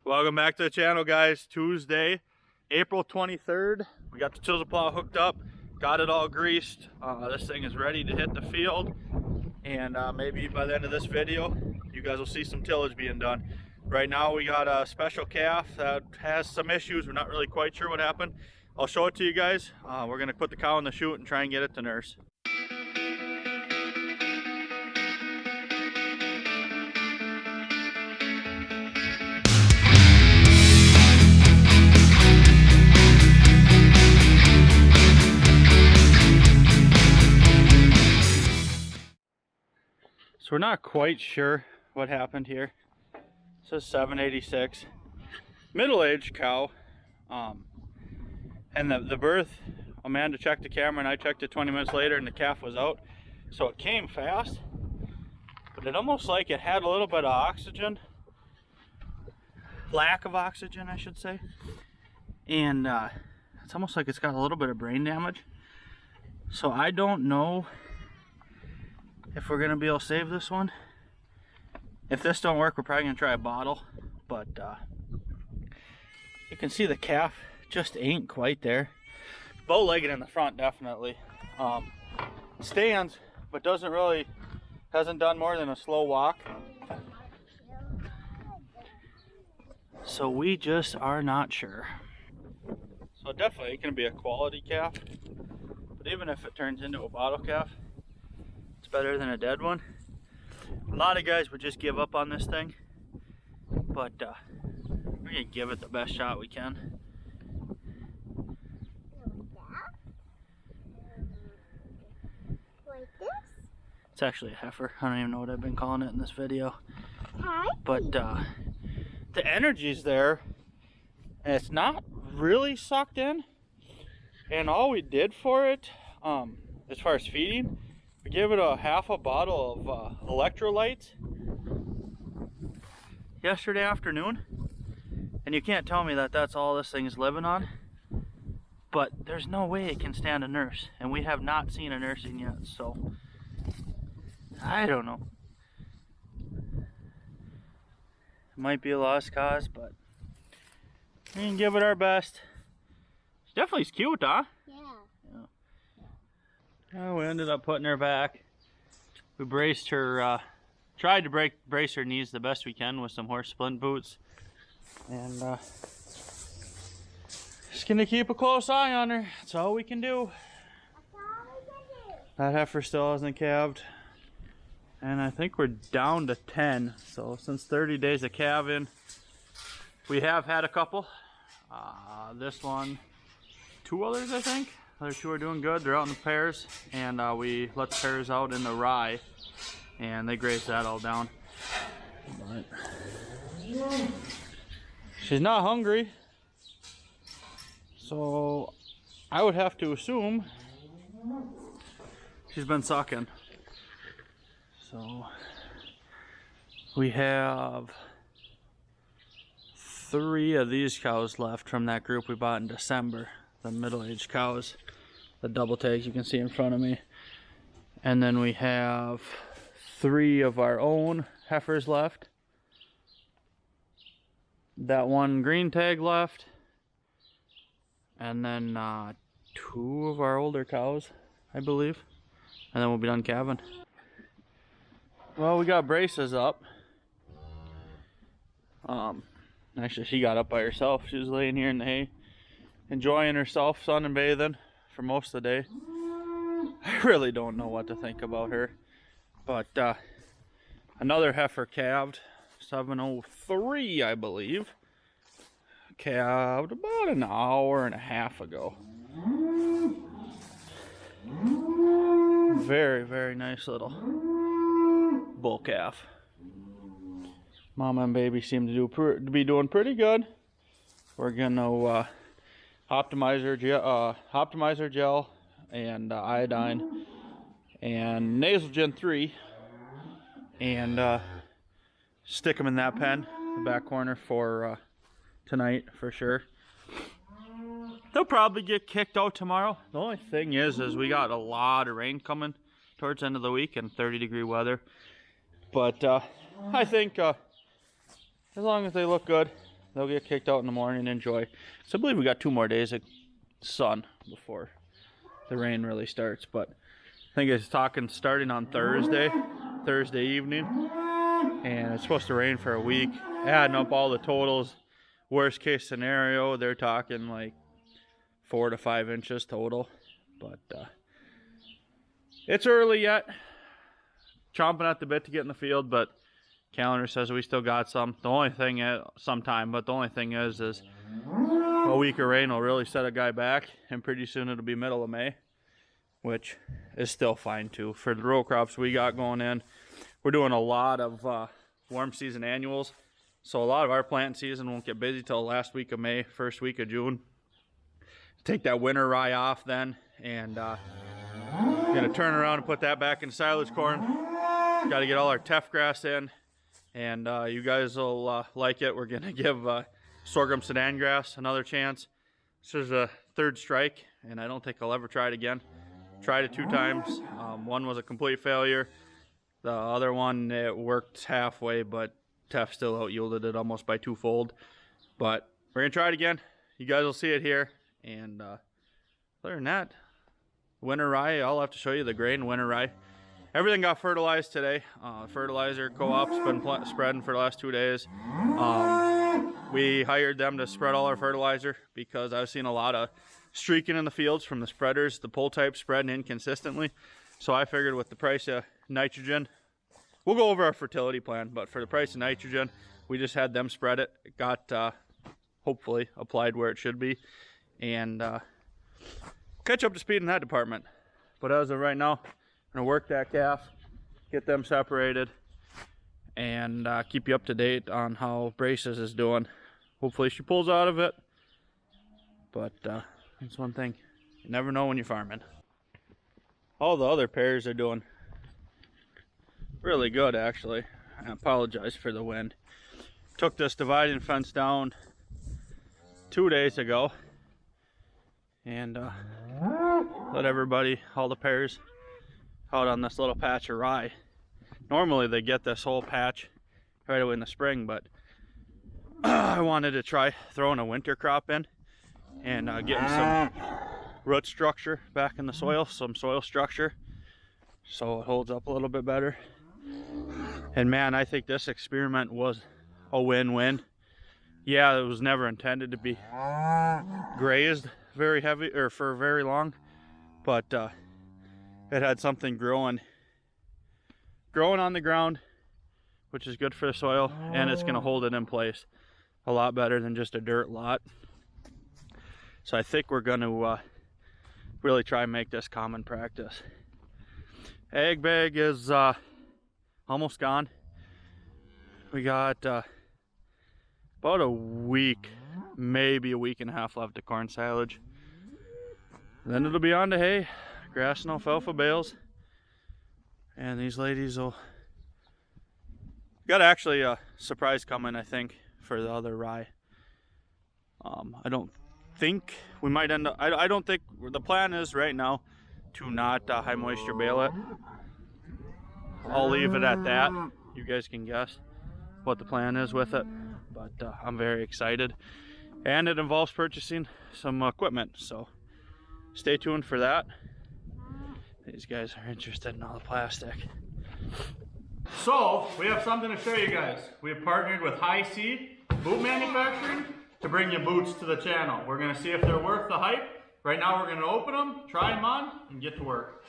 Welcome back to the channel, guys. Tuesday, April 23rd. We got the chisel plow hooked up, got it all greased. This thing is ready to hit the field, and maybe by the end of this video you guys will see some tillage being done. Right now we got a special calf that has some issues. We're not really quite sure what happened. I'll show it to you guys. We're gonna put the cow in the chute and try and get it to nurse. So we're not quite sure what happened here. It says 786. Middle-aged cow. And the birth, Amanda checked the camera and I checked it 20 minutes later and the calf was out. So it came fast, but it almost like it had a little bit of oxygen. Lack of oxygen, I should say. And it's almost like it's got a little bit of brain damage. So I don't know if we're gonna be able to save this one. If this don't work, we're probably gonna try a bottle, but you can see the calf just ain't quite there. Bow-legged in the front, definitely. Stands, but hasn't done more than a slow walk. So we just are not sure. So definitely it can be a quality calf, but even if it turns into a bottle calf, better than a dead one. A lot of guys would just give up on this thing, but we're gonna give it the best shot we can. Like this? It's actually a heifer. I don't even know what I've been calling it in this video. But the energy's there and it's not really sucked in, and all we did for it as far as feeding, we gave it a half a bottle of electrolytes yesterday afternoon, and you can't tell me that that's all this thing is living on. But there's no way it can stand a nurse, and we have not seen a nursing yet, so I don't know. It might be a lost cause, but we can give it our best. She definitely is cute, huh? Oh, we ended up putting her back. We braced her, tried to brace her knees the best we can with some horse splint boots. And just gonna keep a close eye on her. That's all we can do. That heifer still hasn't calved. And I think we're down to 10. So since 30 days of calving, we have had a couple. This one, 2 others I think. Other 2 are doing good. They're out in the pairs, and we let the pairs out in the rye, and they grazed that all down. But she's not hungry, so I would have to assume she's been sucking. So we have 3 of these cows left from that group we bought in December. The middle-aged cows, the double tags you can see in front of me. And then we have 3 of our own heifers left. That 1 green tag left. And then 2 of our older cows, I believe. And then we'll be done calving. Well, we got braces up. Actually, she got up by herself. She was laying here in the hay, enjoying herself, sun and bathing for most of the day. I really don't know what to think about her. But another heifer calved, 7:03 I believe. Calved about an hour and a half ago. Very, very nice little bull calf. Mama and baby seem to be doing pretty good. We're gonna optimizer gel and iodine and nasal gen 3, and stick them in that pen, the back corner, for tonight for sure. They'll probably get kicked out tomorrow. The only thing is we got a lot of rain coming towards the end of the week and 30-degree weather. But I think as long as they look good, they'll get kicked out in the morning and enjoy. So I believe we got 2 more days of sun before the rain really starts. But I think it's talking starting on Thursday evening, and it's supposed to rain for a week. Adding up all the totals, worst case scenario, they're talking like 4 to 5 inches total. But it's early yet. Chomping at the bit to get in the field, but calendar says we still got some. The only thing is, a week of rain will really set a guy back, and pretty soon it'll be middle of May, which is still fine too. For the row crops we got going in, we're doing a lot of warm season annuals, so a lot of our plant season won't get busy till last week of May, first week of June. Take that winter rye off then, and gonna turn around and put that back in silage corn. Got to get all our teff grass in, and you guys will like it. We're gonna give sorghum sedan grass another chance. This is a 3rd strike, and I don't think I'll ever try it again. Tried it 2 times. One was a complete failure. The other one, it worked halfway, but teff still out yielded it almost by 2-fold. But we're gonna try it again. You guys will see it here, and other than that, winter rye, I'll have to show you the grain winter rye. Everything got fertilized today. Fertilizer co-op's been spreading for the last 2 days. We hired them to spread all our fertilizer because I was seeing a lot of streaking in the fields from the spreaders, the pull type spreading inconsistently. So I figured with the price of nitrogen, we'll go over our fertility plan, but for the price of nitrogen, we just had them spread it. It got hopefully applied where it should be, and catch up to speed in that department. But as of right now, I'm gonna work that calf, get them separated, and keep you up to date on how Braces is doing. Hopefully she pulls out of it, but that's one thing, you never know when you're farming. All the other pairs are doing really good, actually. I apologize for the wind. Took this dividing fence down 2 days ago, and let everybody, all the pairs, out on this little patch of rye. Normally they get this whole patch right away in the spring, but I wanted to try throwing a winter crop in and getting some root structure back in the soil, some soil structure, so it holds up a little bit better. And man, I think this experiment was a win-win. Yeah, it was never intended to be grazed very heavy or for very long, but it had something growing on the ground, which is good for the soil, and it's going to hold it in place a lot better than just a dirt lot. So I think we're going to really try and make this common practice. Ag bag is almost gone. We got about a week, maybe a week and a half left of corn silage. Then it'll be on to hay, grass and alfalfa bales, and these ladies will got actually a surprise coming, I think, for the other rye. I don't think we might end up, I don't think, the plan is right now to not high moisture bale it. I'll leave it at that. You guys can guess what the plan is with it, but I'm very excited, and it involves purchasing some equipment, so stay tuned for that. These guys are interested in all the plastic. So we have something to show you guys. We have partnered with Hisea Boot Manufacturing to bring you boots to the channel. We're going to see if they're worth the hype. Right now we're going to open them, try them on, and get to work.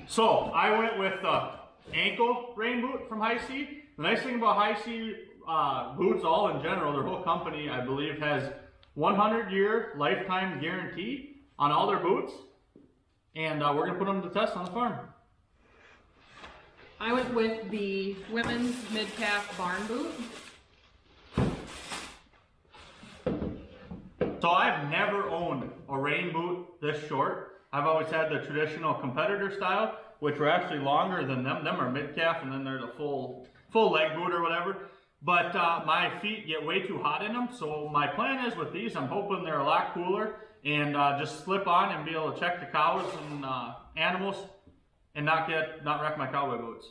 So I went with the ankle rain boot from Hisea. The nice thing about Hisea boots, all in general, their whole company, I believe, has 100-year lifetime guarantee on all their boots, and we're going to put them to test on the farm. I went with the women's mid-calf barn boot. So I've never owned a rain boot this short. I've always had the traditional competitor style, which were actually longer than them. Them are mid-calf, and then they're the full leg boot or whatever. But my feet get way too hot in them, so my plan is with these, I'm hoping they're a lot cooler and just slip on and be able to check the cows and animals and not wreck my cowboy boots.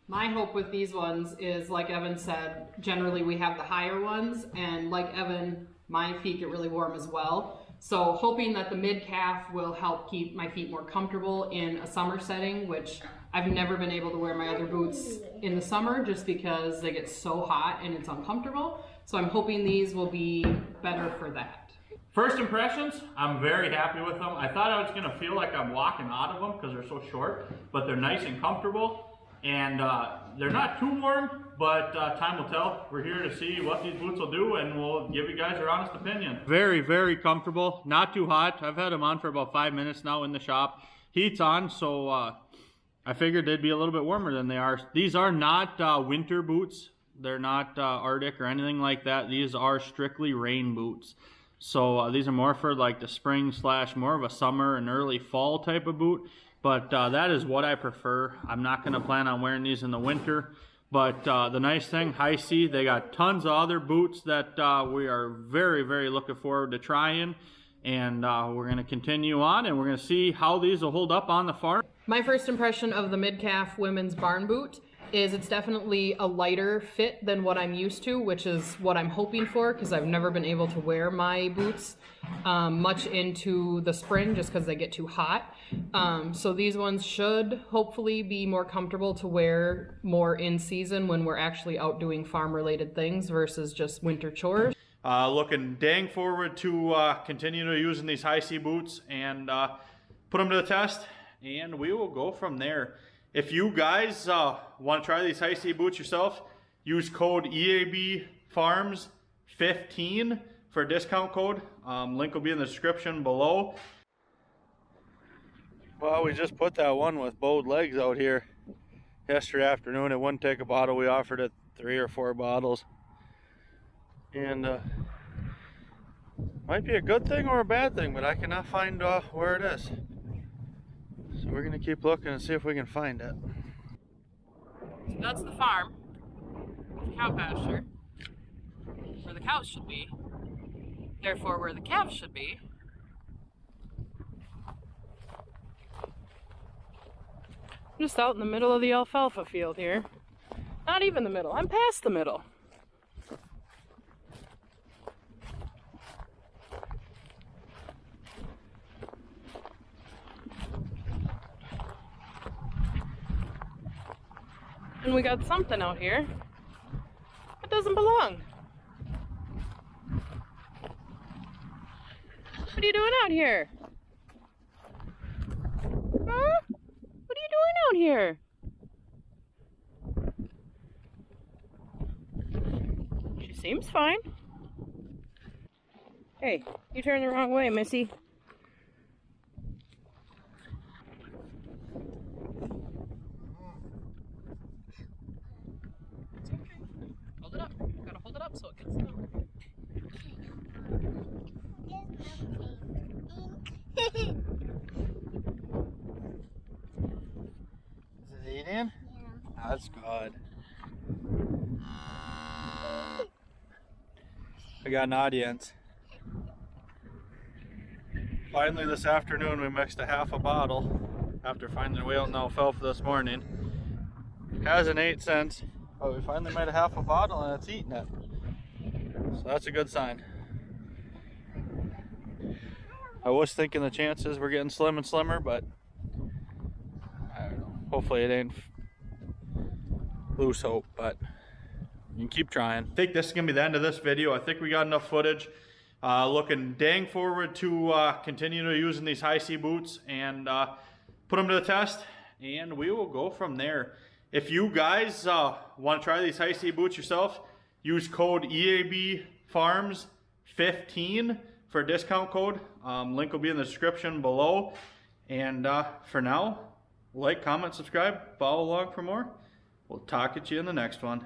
My hope with these ones is, like Evan said, generally we have the higher ones, and like Evan, my feet get really warm as well. So hoping that the mid-calf will help keep my feet more comfortable in a summer setting, which I've never been able to wear my other boots in the summer just because they get so hot and it's uncomfortable. So I'm hoping these will be better for that. First impressions, I'm very happy with them. I thought I was gonna feel like I'm walking out of them because they're so short, but they're nice and comfortable. And they're not too warm, but time will tell. We're here to see what these boots will do, and we'll give you guys our honest opinion. Very, very comfortable, not too hot. I've had them on for about 5 minutes now in the shop. Heat's on, so I figured they'd be a little bit warmer than they are. These are not winter boots. They're not Arctic or anything like that. These are strictly rain boots. So these are more for like the spring / more of a summer and early fall type of boot. But that is what I prefer. I'm not going to plan on wearing these in the winter. But the nice thing, Hisea, they got tons of other boots that we are very, very looking forward to trying. And we're going to continue on, and we're going to see how these will hold up on the farm. My first impression of the mid-calf women's barn boot is it's definitely a lighter fit than what I'm used to, which is what I'm hoping for, because I've never been able to wear my boots much into the spring just because they get too hot. So these ones should hopefully be more comfortable to wear more in season when we're actually out doing farm related things versus just winter chores. Looking dang forward to continue to using these Hisea boots and put them to the test, and we will go from there. If you guys want to try these Hisea boots yourself, use code E.A.B. Farms 15 for a discount code. Link will be in the description below. Well, we just put that one with bowed legs out here yesterday afternoon. It wouldn't take a bottle. We offered it 3 or 4 bottles. And might be a good thing or a bad thing, but I cannot find where it is. So we're gonna keep looking and see if we can find it. So that's the farm, cow pasture, where the cows should be, therefore where the calves should be. Just out in the middle of the alfalfa field here. Not even the middle, I'm past the middle. And we got something out here that doesn't belong. What are you doing out here? Huh? What are you doing out here? She seems fine. Hey, you turned the wrong way, Missy. So it gets down. Is it eating? Yeah. That's good. We got an audience. Finally this afternoon we mixed a half a bottle after finding a way out in alfalfa this morning. Hasn't ate since, but we finally made a half a bottle and it's eating it. So that's a good sign. I was thinking the chances were getting slim and slimmer, but I don't know. Hopefully it ain't lose hope, but you can keep trying. I think this is gonna be the end of this video. I think we got enough footage. Looking dang forward to continue to using these Hisea boots and put them to the test, and we will go from there. If you guys want to try these Hisea boots yourself, use code E.A.B. Farms 15 for a discount code. Link will be in the description below. And for now, like, comment, subscribe, follow along for more. We'll talk at you in the next one.